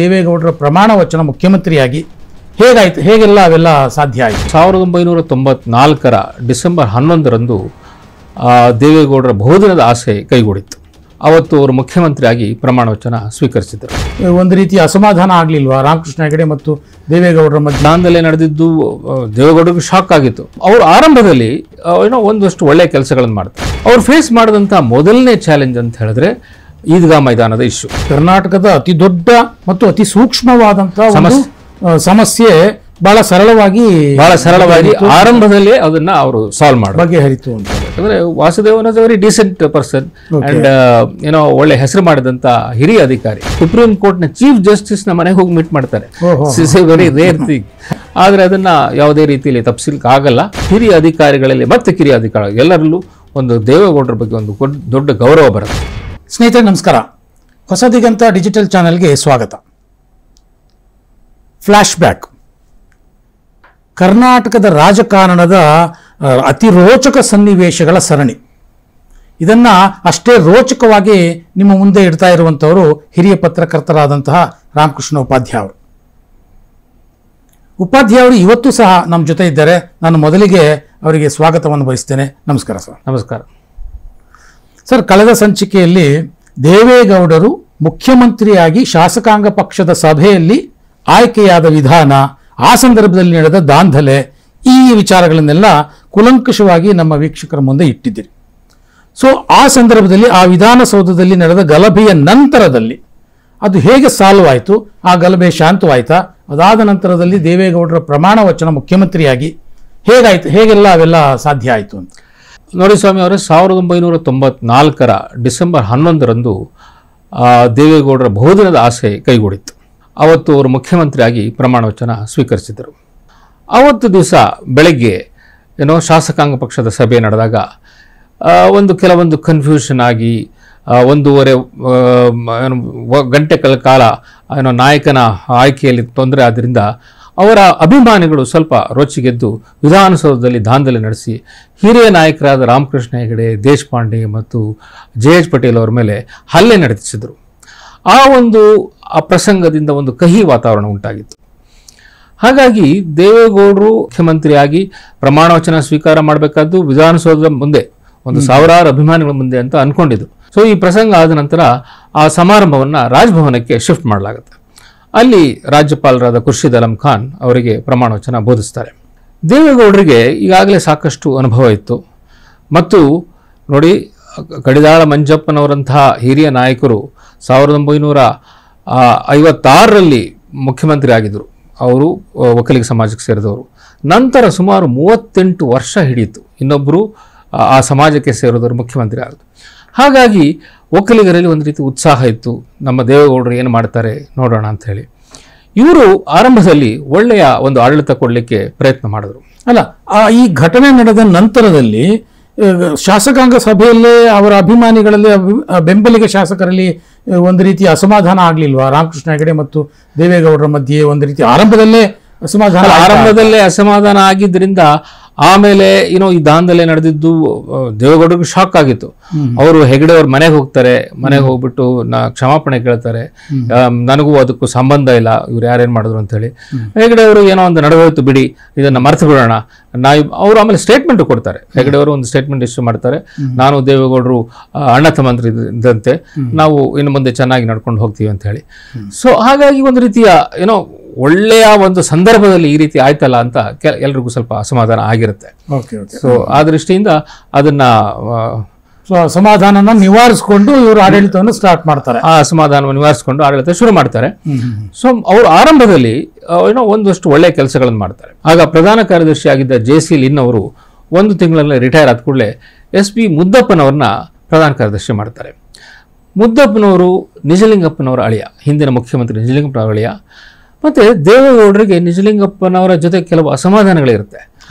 ದೇವೇಗೌಡರ ಪ್ರಮಾಣ ವಚನ ಮುಖ್ಯಮಂತ್ರಿಯಾಗಿ ಹೇಗೆಲ್ಲ ಅವೆಲ್ಲ ಸಾಧ್ಯ ಆಯಿತು? 1994ರ ಡಿಸೆಂಬರ್ 11ರಂದು ದೇವೇಗೌಡರ ಬಹುದಿನದ ಆಸೆ ಕೈಗೂಡಿತ್ತು. ಅವತ್ತು ಅವರು ಮುಖ್ಯಮಂತ್ರಿಯಾಗಿ ಪ್ರಮಾಣ ವಚನ ಸ್ವೀಕರಿಸಿದರು. ಒಂದು ರೀತಿಯ ಅಸಮಾಧಾನ ಆಗಲಿಲ್ವಾ ರಾಮಕೃಷ್ಣ ಹೆಗಡೆ ಮತ್ತು ದೇವೇಗೌಡರ ಮಧ್ಯೆ? ದಾಂಧಲೆ ನಡೆದಿದ್ದು ದೇವೇಗೌಡರಿಗೆ ಶಾಕ್ ಆಗಿತ್ತು. ಅವರು ಆರಂಭದಲ್ಲಿ ಒಂದಷ್ಟು ಒಳ್ಳೆಯ ಕೆಲಸಗಳನ್ನು ಮಾಡ್ತಾರೆ. ಅವ್ರು ಫೇಸ್ ಮಾಡಿದಂಥ ಮೊದಲನೇ ಚಾಲೆಂಜ್ ಅಂತ ಹೇಳಿದ್ರೆ ಈದ್ಗಾ ಮೈದಾನದ ಇಶ್ಯೂ. ಕರ್ನಾಟಕದ ಅತಿ ದೊಡ್ಡ ಮತ್ತು ಅತಿ ಸೂಕ್ಷ್ಮವಾದಂತಹ ಸಮಸ್ಯೆ ಬಹಳ ಸರಳವಾಗಿ ಆರಂಭದಲ್ಲಿ ಅದನ್ನ ಅವರು ಸಾಲ್ವ್ ಮಾಡಿ ಬಗೆಹರಿತು ಅಂತ. ಯಾಕಂದ್ರೆ Vasudevan was very decent person and ಒಳ್ಳೆ ಹೆಸರು ಮಾಡಿದಂತ ಹಿರಿಯ ಅಧಿಕಾರಿ. ಸುಪ್ರೀಂ ಕೋರ್ಟ್ ನ ಚೀಫ್ ಜಸ್ಟಿಸ್ ನ ಮನೆಗೆ ಹೋಗಿ ಮೀಟ್ ಮಾಡ್ತಾರೆ. Very rare thing. ಆದ್ರೆ ಅದನ್ನ ಯಾವುದೇ ರೀತಿಯಲ್ಲಿ ತಪ್ಪಿಸ್ಲಿಕ್ಕೆ ಆಗಲ್ಲ. ಹಿರಿಯ ಅಧಿಕಾರಿಗಳಲ್ಲಿ ಮತ್ತೆ ಕಿರಿಯ ಅಧಿಕಾರಿ ಎಲ್ಲರಲ್ಲೂ ಒಂದು ದೇವೇಗೌಡರ ಬಗ್ಗೆ ಒಂದು ದೊಡ್ಡ ಗೌರವ ಬರುತ್ತೆ. ಸ್ನೇಹಿತರೆ ನಮಸ್ಕಾರ. ಹೊಸ ದಿಗಂತ ಡಿಜಿಟಲ್ ಚಾನೆಲ್ಗೆ ಸ್ವಾಗತ. ಫ್ಲಾಶ್ ಬ್ಯಾಕ್, ಕರ್ನಾಟಕದ ರಾಜಕಾರಣದ ಅತಿ ರೋಚಕ ಸನ್ನಿವೇಶಗಳ ಸರಣಿ. ಇದನ್ನ ಅಷ್ಟೇ ರೋಚಕವಾಗಿ ನಿಮ್ಮ ಮುಂದೆ ಇಡ್ತಾ ಇರುವಂತವರು ಹಿರಿಯ ಪತ್ರಕರ್ತರಾದಂತಹ ರಾಮಕೃಷ್ಣ ಉಪಾಧ್ಯಾಯ ಅವರು ಇವತ್ತು ಸಹ ನಮ್ಮ ಜೊತೆ ಇದ್ದಾರೆ. ನಾನು ಮೊದಲಿಗೆ ಅವರಿಗೆ ಸ್ವಾಗತವನ್ನು ಬಯಸ್ತೇನೆ. ನಮಸ್ಕಾರ ಸರ್. ನಮಸ್ಕಾರ ಸರ್, ಕಳೆದ ಸಂಚಿಕೆಯಲ್ಲಿ ದೇವೇಗೌಡರು ಮುಖ್ಯಮಂತ್ರಿಯಾಗಿ ಶಾಸಕಾಂಗ ಪಕ್ಷದ ಸಭೆಯಲ್ಲಿ ಆಯ್ಕೆಯಾದ ವಿಧಾನ, ಆ ಸಂದರ್ಭದಲ್ಲಿ ನಡೆದ ದಾಂಧಲೆ, ಈ ವಿಚಾರಗಳನ್ನೆಲ್ಲ ಕುಲಂಕಷವಾಗಿ ನಮ್ಮ ವೀಕ್ಷಕರ ಮುಂದೆ ಇಟ್ಟಿದ್ದೀರಿ. ಸೊ ಆ ಸಂದರ್ಭದಲ್ಲಿ ಆ ವಿಧಾನಸೌಧದಲ್ಲಿ ನಡೆದ ಗಲಭೆಯ ನಂತರದಲ್ಲಿ ಅದು ಹೇಗೆ ಸಾಲ್ವ್ ಆಯಿತು? ಆ ಗಲಭೆ ಶಾಂತವಾಯ್ತಾ? ಅದಾದ ನಂತರದಲ್ಲಿ ದೇವೇಗೌಡರ ಪ್ರಮಾಣ ವಚನ ಮುಖ್ಯಮಂತ್ರಿಯಾಗಿ ಹೇಗೆಲ್ಲ ಅವೆಲ್ಲ ಸಾಧ್ಯ ಆಯಿತು ಅಂತ ನೋಡಿ ಸ್ವಾಮಿ ಅವರೇ. 1994ರ ಡಿಸೆಂಬರ್ 11ರಂದು ದೇವೇಗೌಡರ ಬಹುದಿನದ ಆಸೆ ಕೈಗೂಡಿತ್ತು. ಅವತ್ತು ಅವರು ಮುಖ್ಯಮಂತ್ರಿಯಾಗಿ ಪ್ರಮಾಣ ವಚನ ಸ್ವೀಕರಿಸಿದರು. ಅವತ್ತು ದಿವಸ ಬೆಳಗ್ಗೆ ಶಾಸಕಾಂಗ ಪಕ್ಷದ ಸಭೆ ನಡೆದಾಗ ಕೆಲವೊಂದು ಕನ್ಫ್ಯೂಷನ್ ಆಗಿ 1.5 ಗಂಟೆಗಳ ಕಾಲ ನಾಯಕನ ಆಯ್ಕೆಯಲ್ಲಿ ತೊಂದರೆ ಆದ್ದರಿಂದ ಅವರ ಅಭಿಮಾನಿಗಳು ಸ್ವಲ್ಪ ರೊಚ್ಚಿಗೆದ್ದು ವಿಧಾನಸೌಧದಲ್ಲಿ ದಾಂಧಲೆ ನಡೆಸಿ ಹಿರಿಯ ನಾಯಕರಾದ ರಾಮಕೃಷ್ಣ ಹೆಗಡೆ, ದೇಶಪಾಂಡೆ ಮತ್ತು ಜೆ.ಎಚ್. ಪಟೇಲ್ ಅವರ ಮೇಲೆ ಹಲ್ಲೆ ನಡೆಸಿದರು. ಆ ಪ್ರಸಂಗದಿಂದ ಒಂದು ಕಹಿ ವಾತಾವರಣ ಉಂಟಾಗಿತ್ತು. ಹಾಗಾಗಿ ದೇವೇಗೌಡರು ಮುಖ್ಯಮಂತ್ರಿಯಾಗಿ ಪ್ರಮಾಣ ವಚನ ಸ್ವೀಕಾರ ಮಾಡಬೇಕಾದ್ದು ವಿಧಾನಸೌಧದ ಮುಂದೆ ಒಂದು ಸಾವಿರಾರು ಅಭಿಮಾನಿಗಳ ಮುಂದೆ ಅಂತ ಅನ್ಕೊಂಡಿದ್ರು. ಸೊ ಈ ಪ್ರಸಂಗ ಆದ ನಂತರ ಆ ಸಮಾರಂಭವನ್ನು ರಾಜಭವನಕ್ಕೆ ಶಿಫ್ಟ್ ಮಾಡಲಾಗುತ್ತೆ. ಅಲ್ಲಿ ರಾಜ್ಯಪಾಲರಾದ ಖುರ್ಷಿದ್ ಅಲಂ ಖಾನ್ ಅವರಿಗೆ ಪ್ರಮಾಣ ವಚನ ಬೋಧಿಸ್ತಾರೆ. ದೇವೇಗೌಡರಿಗೆ ಈಗಾಗಲೇ ಸಾಕಷ್ಟು ಅನುಭವ ಇತ್ತು. ಮತ್ತು ನೋಡಿ, ಕಡಿದಾಳ ಮಂಜಪ್ಪನವರಂತಹ ಹಿರಿಯ ನಾಯಕರು 1956ರಲ್ಲಿ ಮುಖ್ಯಮಂತ್ರಿ ಆಗಿದ್ದರು. ಅವರು ಒಕ್ಕಲಿಗ ಸಮಾಜಕ್ಕೆ ಸೇರಿದವರು. ನಂತರ ಸುಮಾರು 38 ವರ್ಷ ಹಿಡಿಯಿತು ಇನ್ನೊಬ್ಬರು ಆ ಸಮಾಜಕ್ಕೆ ಸೇರಿದವರು ಮುಖ್ಯಮಂತ್ರಿ ಆಗೋದು. ಹಾಗಾಗಿ ಒಕ್ಕಲಿಗರಲ್ಲಿ ಒಂದು ರೀತಿ ಉತ್ಸಾಹ ಇತ್ತು, ನಮ್ಮ ದೇವೇಗೌಡರು ಏನು ಮಾಡ್ತಾರೆ ನೋಡೋಣ ಅಂತ ಹೇಳಿ. ಇವರು ಆರಂಭದಲ್ಲಿ ಒಳ್ಳೆಯ ಒಂದು ಆಡಳಿತ ಕೊಡಲಿಕ್ಕೆ ಪ್ರಯತ್ನ ಮಾಡಿದ್ರು. ಈ ಘಟನೆ ನಡೆದ ನಂತರದಲ್ಲಿ ಶಾಸಕಾಂಗ ಸಭೆಯಲ್ಲೇ ಅವರ ಅಭಿಮಾನಿಗಳಲ್ಲಿ ಬೆಂಬಲಿಗ ಶಾಸಕರಲ್ಲಿ ಒಂದು ರೀತಿಯ ಅಸಮಾಧಾನ ಆಗಲಿಲ್ವಾ ರಾಮಕೃಷ್ಣ ಹೆಗಡೆ ಮತ್ತು ದೇವೇಗೌಡರ ಮಧ್ಯೆ? ಒಂದು ರೀತಿ ಆರಂಭದಲ್ಲೇ ಅಸಮಾಧಾನ ಆಗಿದ್ದರಿಂದ ಆಮೇಲೆ ಈ ದಾಂಧಲೆ ನಡೆದಿದ್ದು ದೇವೇಗೌಡರಿಗೆ ಶಾಕ್ ಆಗಿತ್ತು. ಅವರು ಹೆಗಡೆ ಅವ್ರ ಮನೆಗೆ ಹೋಗ್ತಾರೆ. ಮನೆಗೆ ಹೋಗ್ಬಿಟ್ಟು ಕ್ಷಮಾಪಣೆ ಕೇಳ್ತಾರೆ. ನನಗೂ ಅದಕ್ಕೂ ಸಂಬಂಧ ಇಲ್ಲ, ಇವ್ರು ಯಾರೇನ್ ಮಾಡಿದ್ರು ಅಂತ ಹೇಳಿ. ಹೆಗಡೆ ಅವರು ಏನೋ ಒಂದು ನಡೆದೋಯ್ತು ಬಿಡಿ, ಇದನ್ನ ಮರ್ತು ಬಿಡೋಣ. ಅವರು ಆಮೇಲೆ ಸ್ಟೇಟ್ಮೆಂಟ್ ಕೊಡ್ತಾರೆ. ಹೆಗಡೆ ಅವರು ಒಂದು ಸ್ಟೇಟ್ಮೆಂಟ್ ಇಶ್ಯೂ ಮಾಡ್ತಾರೆ. ನಾನು ದೇವೇಗೌಡರು ಅಣ್ಣ ತಮ್ಮಂದ್ರು ಇದ್ದಂತೆ, ನಾವು ಇನ್ನು ಮುಂದೆ ಚೆನ್ನಾಗಿ ನಡ್ಕೊಂಡು ಹೋಗ್ತೀವಿ ಅಂತ ಹೇಳಿ. ಸೊ ಹಾಗಾಗಿ ಒಂದು ರೀತಿಯ ಒಳ್ಳೆಯ ಒಂದು ಸಂದರ್ಭದಲ್ಲಿ ಈ ರೀತಿ ಆಯ್ತಲ್ಲ ಅಂತ ಎಲ್ರಿಗೂ ಸ್ವಲ್ಪ ಅಸಮಾಧಾನ ಆಗಿರುತ್ತೆ. ಸೊ ಆ ದೃಷ್ಟಿಯಿಂದ ಅದನ್ನ ಸಮಾಧಾನ ನಿವಾರಿಸಿಕೊಂಡು ಇವರು ಆಡಳಿತವನ್ನು ಸ್ಟಾರ್ಟ್ ಮಾಡ್ತಾರೆ. ಆ ಅಸಮಾಧಾನವನ್ನು ನಿವಾರಿಸಿಕೊಂಡು ಆಡಳಿತ ಶುರು ಮಾಡ್ತಾರೆ. ಸೊ ಅವರು ಆರಂಭದಲ್ಲಿ ಒಂದಷ್ಟು ಒಳ್ಳೆಯ ಕೆಲಸಗಳನ್ನು ಮಾಡ್ತಾರೆ. ಆಗ ಪ್ರಧಾನ ಕಾರ್ಯದರ್ಶಿ ಆಗಿದ್ದ ಜೆ.ಸಿ. ಲಿನ್ ಅವರು 1 ತಿಂಗಳಲ್ಲಿ ರಿಟೈರ್ ಆದ ಕೂಡಲೇ ಎಸ್.ಪಿ. ಮುದ್ದಪ್ಪನವ್ರನ್ನ ಪ್ರಧಾನ ಕಾರ್ಯದರ್ಶಿ ಮಾಡ್ತಾರೆ. ಮುದ್ದಪ್ಪನವರು ನಿಜಲಿಂಗಪ್ಪನವರ ಅಳಿಯ, ಹಿಂದಿನ ಮುಖ್ಯಮಂತ್ರಿ ನಿಜಲಿಂಗಪ್ಪನವರ ಅಳಿಯ. ಮತ್ತೆ ದೇವೇಗೌಡರಿಗೆ ನಿಜಲಿಂಗಪ್ಪನವರ ಜೊತೆ ಕೆಲವು ಅಸಮಾಧಾನಗಳಿರುತ್ತೆ.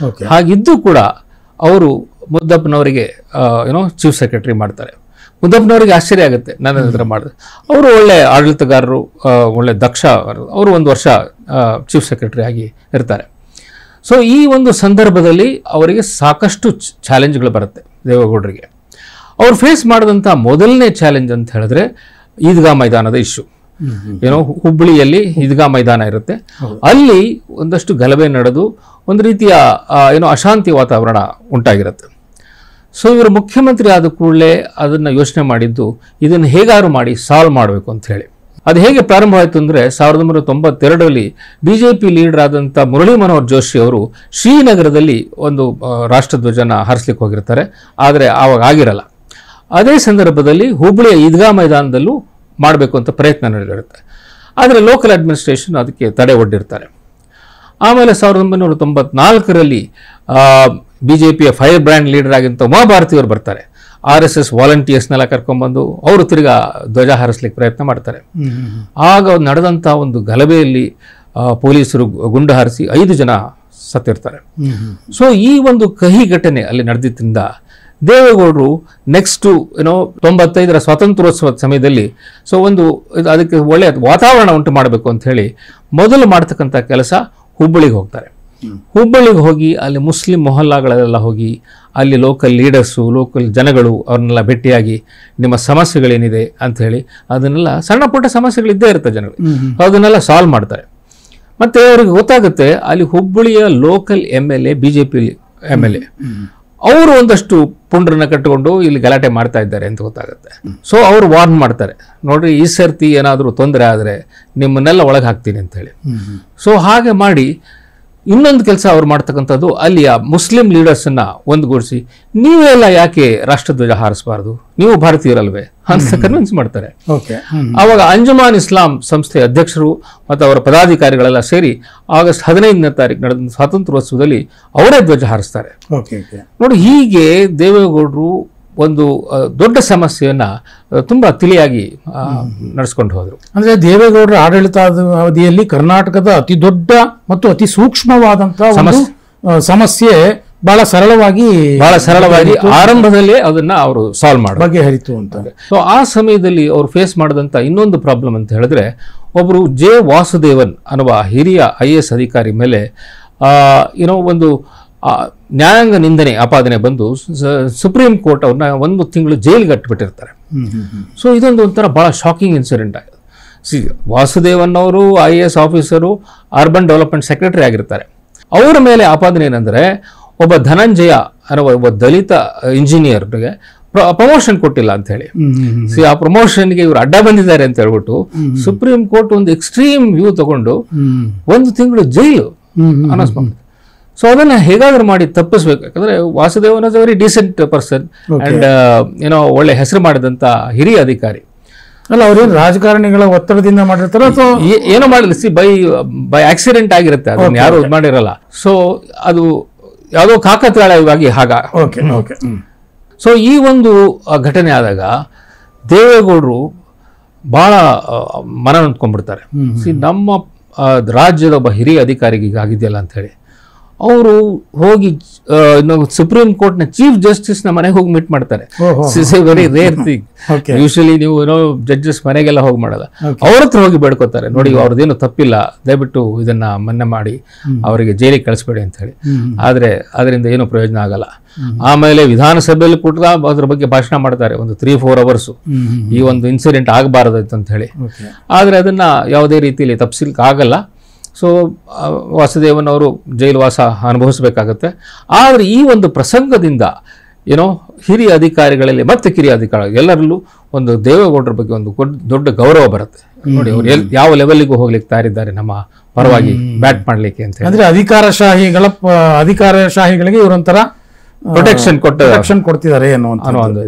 ಹಾಗಿದ್ದು ಕೂಡ ಅವರು ಮುದ್ದಪ್ಪನವರಿಗೆ ಚೀಫ್ ಸೆಕ್ರೆಟರಿ ಮಾಡ್ತಾರೆ. ಮುದ್ದಪ್ಪನವರಿಗೆ ಆಶ್ಚರ್ಯ ಆಗುತ್ತೆ, ನನ್ನ ಹತ್ರ ಮಾಡಿದ್ರೆ. ಅವರು ಒಳ್ಳೆ ಆಡಳಿತಗಾರರು, ಒಳ್ಳೆ ದಕ್ಷ. ಅವರು 1 ವರ್ಷ ಚೀಫ್ ಸೆಕ್ರೆಟರಿ ಆಗಿ ಇರ್ತಾರೆ. ಸೊ ಈ ಒಂದು ಸಂದರ್ಭದಲ್ಲಿ ಅವರಿಗೆ ಸಾಕಷ್ಟು ಚಾಲೆಂಜ್ಗಳು ಬರುತ್ತೆ ದೇವೇಗೌಡರಿಗೆ. ಅವ್ರು ಫೇಸ್ ಮಾಡಿದಂಥ ಮೊದಲನೇ ಚಾಲೆಂಜ್ ಅಂತ ಹೇಳಿದ್ರೆ ಈದ್ಗಾ ಮೈದಾನದ ಇಶ್ಯೂ. ಏನೋ ಹುಬ್ಬಳ್ಳಿಯಲ್ಲಿ ಈದ್ಗಾ ಮೈದಾನ ಇರುತ್ತೆ, ಅಲ್ಲಿ ಒಂದಷ್ಟು ಗಲಭೆ ನಡೆದು ಒಂದು ರೀತಿಯ ಏನೋ ಅಶಾಂತಿ ವಾತಾವರಣ ಉಂಟಾಗಿರುತ್ತೆ. ಸೊ ಇವರು ಮುಖ್ಯಮಂತ್ರಿ ಆದ ಕೂಡಲೇ ಅದನ್ನು ಯೋಚನೆ ಮಾಡಿದ್ದು ಇದನ್ನು ಹೇಗಾರು ಮಾಡಿ ಸಾಲ್ವ್ ಮಾಡಬೇಕು ಅಂತ ಹೇಳಿ. ಅದು ಹೇಗೆ ಪ್ರಾರಂಭ ಆಯಿತು ಅಂದರೆ 1992ರಲ್ಲಿ BJP ಲೀಡರ್ ಆದಂಥ ಮುರಳಿ ಮನೋಹರ್ ಜೋಶಿ ಅವರು ಶ್ರೀನಗರದಲ್ಲಿ ಒಂದು ರಾಷ್ಟ್ರಧ್ವಜನ ಹಾರಿಸ್ಲಿಕ್ಕೆ ಹೋಗಿರ್ತಾರೆ, ಆದರೆ ಆವಾಗ ಆಗಿರಲ್ಲ. ಅದೇ ಸಂದರ್ಭದಲ್ಲಿ ಹುಬ್ಬಳ್ಳಿಯ ಈದ್ಗಾ ಮೈದಾನದಲ್ಲೂ ಮಾಡಬೇಕು ಅಂತ ಪ್ರಯತ್ನ ನಡೆದಿರುತ್ತೆ, ಆದರೆ ಲೋಕಲ್ ಅಡ್ಮಿನಿಸ್ಟ್ರೇಷನ್ ಅದಕ್ಕೆ ತಡೆ ಒಡ್ಡಿರ್ತಾರೆ. ಆಮೇಲೆ 1994ರಲ್ಲಿ BJPಯ ಫೈರ್ ಬ್ರ್ಯಾಂಡ್ ಲೀಡರ್ ಆಗಿಂತ ಉಮಾಭಾರತಿಯವರು ಬರ್ತಾರೆ. RSS ವಾಲಂಟಿಯರ್ಸ್ನೆಲ್ಲ ಕರ್ಕೊಂಡ್ಬಂದು ಅವರು ತಿರ್ಗಾ ಧ್ವಜ ಹಾರಿಸ್ಲಿಕ್ಕೆ ಪ್ರಯತ್ನ ಮಾಡ್ತಾರೆ. ಆಗ ನಡೆದಂಥ ಒಂದು ಗಲಭೆಯಲ್ಲಿ ಪೊಲೀಸರು ಗುಂಡು ಹಾರಿಸಿ 5 ಜನ ಸತ್ತಿರ್ತಾರೆ. ಸೊ ಈ ಒಂದು ಕಹಿ ಘಟನೆ ಅಲ್ಲಿ ನಡೆದಿದ್ದರಿಂದ ದೇವೇಗೌಡರು ನೆಕ್ಸ್ಟು 95ರ ಸ್ವಾತಂತ್ರ್ಯೋತ್ಸವದ ಸಮಯದಲ್ಲಿ ಸೊ ಅದಕ್ಕೆ ಒಳ್ಳೆಯ ವಾತಾವರಣ ಉಂಟು ಮಾಡಬೇಕು ಅಂತ ಹೇಳಿ ಮೊದಲು ಮಾಡ್ತಕ್ಕಂಥ ಕೆಲಸ ಹುಬ್ಬಳ್ಳಿಗೆ ಹೋಗ್ತಾರೆ. ಹುಬ್ಬಳ್ಳಿಗೆ ಹೋಗಿ ಅಲ್ಲಿ ಮುಸ್ಲಿಂ ಮೊಹಲ್ಲಾಗಳೆಲ್ಲ ಹೋಗಿ ಅಲ್ಲಿ ಲೋಕಲ್ ಲೀಡರ್ಸು, ಲೋಕಲ್ ಜನಗಳು ಅವ್ರನ್ನೆಲ್ಲ ಭೇಟಿಯಾಗಿ ನಿಮ್ಮ ಸಮಸ್ಯೆಗಳೇನಿದೆ ಅಂತ ಹೇಳಿ ಅದನ್ನೆಲ್ಲ ಸಣ್ಣ ಪುಟ್ಟ ಸಮಸ್ಯೆಗಳಿದ್ದೇ ಇರುತ್ತೆ ಜನಗಳು, ಅದನ್ನೆಲ್ಲ ಸಾಲ್ವ್ ಮಾಡ್ತಾರೆ. ಮತ್ತೆ ಅವ್ರಿಗೆ ಗೊತ್ತಾಗುತ್ತೆ ಅಲ್ಲಿ ಹುಬ್ಬಳ್ಳಿಯ ಲೋಕಲ್ MLA BJP MLA ಅವರು ಒಂದಷ್ಟು ಪುಂಡ್ರನ್ನ ಕಟ್ಟಿಕೊಂಡು ಇಲ್ಲಿ ಗಲಾಟೆ ಮಾಡ್ತಾ ಇದ್ದಾರೆ ಅಂತ ಗೊತ್ತಾಗುತ್ತೆ. ಸೊ ಅವರು ವಾರ್ನ್ ಮಾಡ್ತಾರೆ, ನೋಡ್ರಿ ಈ ಸರ್ತಿ ಏನಾದರೂ ತೊಂದರೆ ಆದರೆ ನಿಮ್ಮನ್ನೆಲ್ಲ ಒಳಗೆ ಹಾಕ್ತೀನಿ ಅಂತ ಹೇಳಿ. ಸೊ ಹಾಗೆ ಮಾಡಿ ಇನ್ನೊಂದು ಕೆಲಸ ಅವ್ರು ಮಾಡ್ತಕ್ಕಂಥದ್ದು ಅಲ್ಲಿಯ ಮುಸ್ಲಿಂ ಲೀಡರ್ಸನ್ನ ಒಂದುಗೂಡಿಸಿ ನೀವೆಲ್ಲ ಯಾಕೆ ರಾಷ್ಟ್ರಧ್ವಜ ಹಾರಿಸಬಾರ್ದು, ನೀವು ಭಾರತೀಯರಲ್ವೇ ಅಂತ ಕನ್ವಿನ್ಸ್ ಮಾಡ್ತಾರೆ. ಆವಾಗ ಅಂಜುಮಾನ್ ಇಸ್ಲಾಂ ಸಂಸ್ಥೆಯ ಅಧ್ಯಕ್ಷರು ಮತ್ತು ಅವರ ಪದಾಧಿಕಾರಿಗಳೆಲ್ಲ ಸೇರಿ ಆಗಸ್ಟ್ 15ನೇ ತಾರೀಕು ನಡೆದ ಸ್ವಾತಂತ್ರ್ಯೋತ್ಸವದಲ್ಲಿ ಅವರೇ ಧ್ವಜ ಹಾರಿಸ್ತಾರೆ. ನೋಡಿ, ಹೀಗೆ ದೇವೇಗೌಡರು ಒಂದು ದೊಡ್ಡ ಸಮಸ್ಯೆಯನ್ನ ತುಂಬಾ ತಿಳಿಯಾಗಿ ನಡೆಸ್ಕೊಂಡು ಹೋದರು. ಅಂದ್ರೆ ದೇವೇಗೌಡರ ಆಡಳಿತಾವಧಿಯಲ್ಲಿ ಕರ್ನಾಟಕದ ಅತಿ ದೊಡ್ಡ ಮತ್ತು ಅತಿ ಸೂಕ್ಷ್ಮವಾದಂತಹ ಸಮಸ್ಯೆ ಬಹಳ ಸರಳವಾಗಿ ಆರಂಭದಲ್ಲೇ ಅದನ್ನ ಅವರು ಸಾಲ್ವ್ ಮಾಡಿ ಬಗೆಹರಿತು ಅಂತ. ಸೊ ಆ ಸಮಯದಲ್ಲಿ ಅವರು ಫೇಸ್ ಮಾಡಿದಂತ ಇನ್ನೊಂದು ಪ್ರಾಬ್ಲಮ್ ಅಂತ ಹೇಳಿದ್ರೆ, ಒಬ್ಬರು ಜೆ ವಾಸುದೇವನ್ ಅನ್ನುವ ಹಿರಿಯ IAS ಅಧಿಕಾರಿ ಮೇಲೆ ಒಂದು ನ್ಯಾಯಾಂಗ ನಿಂದನೆ ಆಪಾದನೆ ಬಂದು ಸುಪ್ರೀಂ ಕೋರ್ಟ್ ಅವ್ರನ್ನ 1 ತಿಂಗಳು ಜೈಲಿಗೆ ಅಟ್ಬಿಟ್ಟಿರ್ತಾರೆ. ಸೊ ಇದೊಂದು ಒಂಥರ ಬಹಳ ಶಾಕಿಂಗ್ ಇನ್ಸಿಡೆಂಟ್ ಆಗಿದೆ. ವಾಸುದೇವನ್ ಅವರು IAS officer, urban development secretary ಆಗಿರ್ತಾರೆ. ಅವರ ಮೇಲೆ ಆಪಾದನೆ ಏನಂದ್ರೆ ಒಬ್ಬ ಧನಂಜಯ ಅನ್ನೋ ಒಬ್ಬ ದಲಿತ ಇಂಜಿನಿಯರ್ಗೆ ಪ್ರಮೋಷನ್ ಕೊಟ್ಟಿಲ್ಲ ಅಂತ ಹೇಳಿ. ಆ ಪ್ರಮೋಷನ್ಗೆ ಇವರು ಅಡ್ಡ ಬಂದಿದ್ದಾರೆ ಅಂತ ಹೇಳ್ಬಿಟ್ಟು ಸುಪ್ರೀಂ ಕೋರ್ಟ್ ಒಂದು ಎಕ್ಸ್ಟ್ರೀಮ್ ವ್ಯೂ ತಗೊಂಡು 1 ತಿಂಗಳು ಜೈಲು ಅನೌನ್ಸ್ ಮಾಡಿದೆ. ಸೊ ಅದನ್ನ ಹೇಗಾದ್ರೂ ಮಾಡಿ ತಪ್ಪಿಸ್ಬೇಕು, ಯಾಕಂದ್ರೆ Vasudevan is very decent person and ಒಳ್ಳೆ ಹೆಸರು ಮಾಡಿದಂತ ಹಿರಿಯ ಅಧಿಕಾರಿ ಅಲ್ಲ. ಅವ್ರೇನು ರಾಜಕಾರಣಿಗಳ ಒತ್ತಡದಿಂದ ಮಾಡಿರ್ತಾರ ಅಥವಾ ಏನೋ ಮಾಡಲಿ, ಬೈ ಆಕ್ಸಿಡೆಂಟ್ ಆಗಿರುತ್ತೆ, ಅದನ್ನ ಯಾರು ಮಾಡಿರಲ್ಲ. ಸೊ ಅದು ಯಾವುದೋ ಕಾಕತಾಳೀಯವಾಗಿ ಸೊ ಈ ಒಂದು ಘಟನೆ ಆದಾಗ ದೇವೇಗೌಡರು ಬಹಳ ಮನ ನೊಂದ್ಕೊಂಡ್ಬಿಡ್ತಾರೆ. ನಮ್ಮ ರಾಜ್ಯದ ಒಬ್ಬ ಹಿರಿಯ ಅಧಿಕಾರಿಗೆ ಆಗಿದೆಯಲ್ಲ ಅಂತ ಹೇಳಿ ಅವರು ಹೋಗಿ ಸುಪ್ರೀಂ ಕೋರ್ಟ್ ನ ಚೀಫ್ ಜಸ್ಟಿಸ್ ನ ಮನೆಗೆ ಹೋಗಿ ಮೀಟ್ ಮಾಡ್ತಾರೆ. Very rare thing. ಯೂಶಲಿ ನೀವು ಜಡ್ಜಸ್ ಮನೆಗೆಲ್ಲ ಹೋಗಿ ಮಾಡಲ್ಲ, ಅವ್ರ ಹತ್ರ ಹೋಗಿ ಬೇಡ್ಕೋತಾರೆ, ನೋಡಿ ಅವ್ರದ್ದೇನು ತಪ್ಪಿಲ್ಲ, ದಯವಿಟ್ಟು ಇದನ್ನ ಮನ್ನಾ ಮಾಡಿ ಅವರಿಗೆ ಜೈಲಿಗೆ ಕಳಿಸ್ಬೇಡಿ ಅಂತ ಹೇಳಿ. ಆದ್ರೆ ಅದರಿಂದ ಏನು ಪ್ರಯೋಜನ ಆಗಲ್ಲ. ಆಮೇಲೆ ವಿಧಾನಸಭೆಯಲ್ಲಿ ಕೂಡ ಅದ್ರ ಬಗ್ಗೆ ಭಾಷಣ ಮಾಡ್ತಾರೆ ಒಂದು 3-4 ಅವರ್ಸ್, ಈ ಒಂದು ಇನ್ಸಿಡೆಂಟ್ ಆಗಬಾರದಾಯ್ತು ಅಂತ ಹೇಳಿ. ಆದ್ರೆ ಅದನ್ನ ಯಾವುದೇ ರೀತಿಯಲ್ಲಿ ತಪ್ಪಿಸ್ಲಿಕ್ಕೆ ಆಗಲ್ಲ. ಸೊ ವಾಸುದೇವನ್ ಅವರು ಜೈಲುವಾಸ ಅನುಭವಿಸಬೇಕಾಗತ್ತೆ. ಆದರೆ ಈ ಒಂದು ಪ್ರಸಂಗದಿಂದ ಹಿರಿಯ ಅಧಿಕಾರಿಗಳಲ್ಲಿ ಮತ್ತೆ ಕಿರಿಯ ಅಧಿಕಾರಿಗಳು ಎಲ್ಲರಲ್ಲೂ ಒಂದು ದೇವೇಗೌಡರ ಬಗ್ಗೆ ಒಂದು ದೊಡ್ಡ ಗೌರವ ಬರುತ್ತೆ. ನೋಡಿ, ಅವ್ರು ಯಾವ ಲೆವೆಲ್ಗೂ ಹೋಗ್ಲಿಕ್ಕೆ ತಯಾರಿದ್ದಾರೆ ನಮ್ಮ ಪರವಾಗಿ ಬ್ಯಾಟ್ ಮಾಡ್ಲಿಕ್ಕೆ ಅಂತ. ಅಂದ್ರೆ ಅಧಿಕಾರಶಾಹಿಗಳಿಗೆ ಇವರೊಂಥರ ಪ್ರೊಟೆಕ್ಷನ್ ಕೊಟ್ಟಿದ್ದಾರೆ ಕೊಡ್ತಿದ್ದಾರೆ ಅನ್ನೋ ಒಂದು